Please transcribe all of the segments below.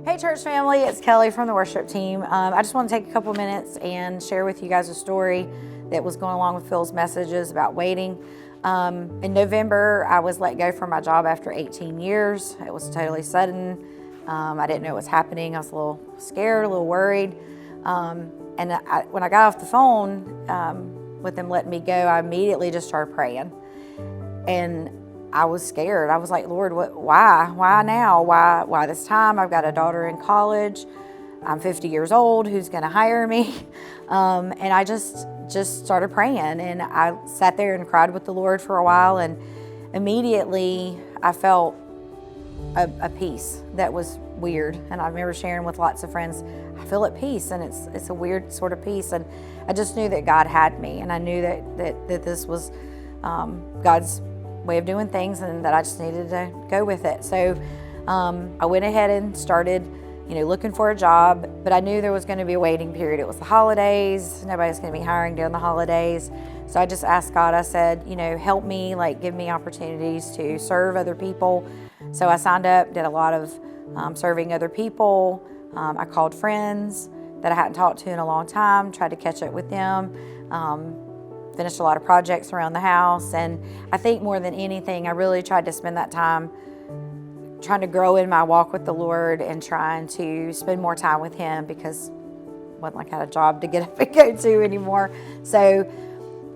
Hey church family, it's Kelly from the worship team. I just want to take a couple minutes and share with you guys a story that was going along with Phil's messages about waiting. In November, I was let go from my job after 18 years. It was totally sudden. I didn't know what was happening. I was a little scared, a little worried. When I got off the phone with them letting me go, I immediately just started praying. And I was scared. I was like, Lord, why? Why now? Why this time? I've got a daughter in college. I'm 50 years old. Who's going to hire me? And I just started praying. And I sat there and cried with the Lord for a while. And immediately I felt a peace that was weird. And I remember sharing with lots of friends, I feel at peace. And it's a weird sort of peace. And I just knew that God had me. And I knew that this was God's way of doing things, and that I just needed to go with it. So I went ahead and started, looking for a job, but I knew there was going to be a waiting period. It was the holidays. Nobody's going to be hiring during the holidays. So I just asked God, I said, help me, give me opportunities to serve other people. So I signed up, did a lot of serving other people. I called friends that I hadn't talked to in a long time, tried to catch up with them. Finished a lot of projects around the house, and I think more than anything, I really tried to spend that time trying to grow in my walk with the Lord and trying to spend more time with Him, because it wasn't like I had a job to get up and go to anymore. So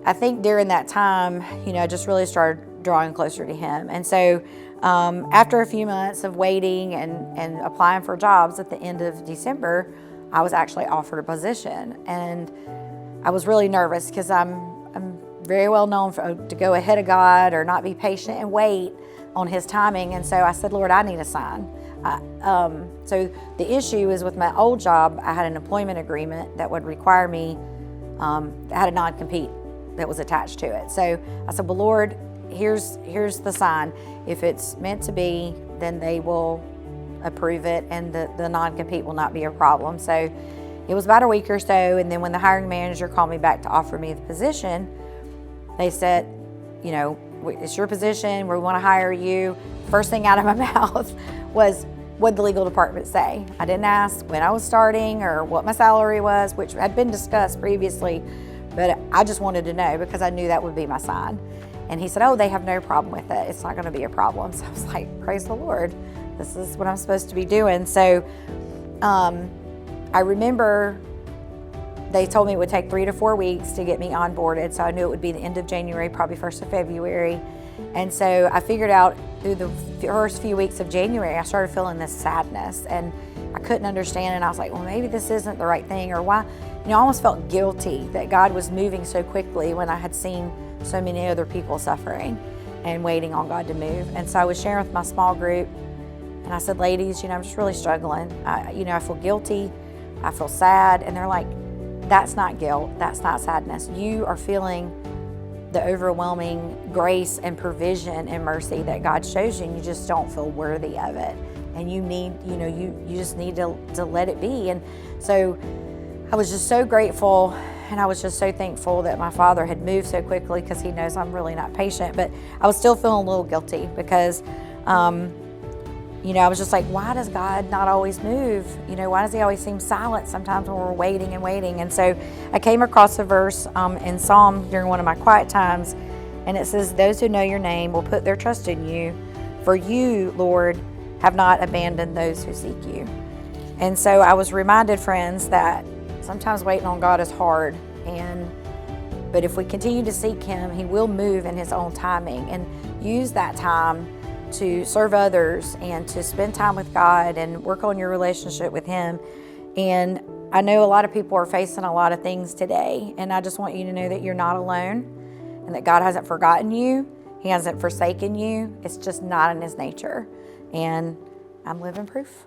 I think during that time, I just really started drawing closer to Him. And so after a few months of waiting and applying for jobs at the end of December, I was actually offered a position, and I was really nervous because I'm very well known to go ahead of God or not be patient and wait on His timing. And so I said, Lord, I need a sign. So the issue is with my old job, I had an employment agreement that would require me, I had a non-compete that was attached to it. So I said, well, Lord, here's the sign. If it's meant to be, then they will approve it, and the non-compete will not be a problem. So it was about a week or so, and then when the hiring manager called me back to offer me the position, they said, it's your position, we want to hire you. First thing out of my mouth was, what did the legal department say? I didn't ask when I was starting or what my salary was, which had been discussed previously, but I just wanted to know because I knew that would be my sign. And he said, oh, they have no problem with it. It's not going to be a problem. So I was like, praise the Lord. This is what I'm supposed to be doing. So I remember they told me it would take 3 to 4 weeks to get me onboarded. So I knew it would be the end of January, probably 1st of February. And so I figured out through the first few weeks of January, I started feeling this sadness, and I couldn't understand. And I was like, well, maybe this isn't the right thing, or why? I almost felt guilty that God was moving so quickly when I had seen so many other people suffering and waiting on God to move. And so I was sharing with my small group, and I said, ladies, I'm just really struggling. I feel guilty. I feel sad. And they're like, that's not guilt. That's not sadness. You are feeling the overwhelming grace and provision and mercy that God shows you, and you just don't feel worthy of it. And you need, you just need to let it be. And so I was just so grateful, and I was just so thankful that my father had moved so quickly, because he knows I'm really not patient. But I was still feeling a little guilty because I was just like, why does God not always move? Why does He always seem silent sometimes when we're waiting and waiting? And so I came across a verse in Psalm during one of my quiet times, and it says, those who know your name will put their trust in you, for you, Lord, have not abandoned those who seek you. And so I was reminded, friends, that sometimes waiting on God is hard, but if we continue to seek Him, He will move in His own timing, and use that time to serve others and to spend time with God and work on your relationship with Him. And I know a lot of people are facing a lot of things today, and I just want you to know that you're not alone, and that God hasn't forgotten you. He hasn't forsaken you. It's just not in His nature. And I'm living proof.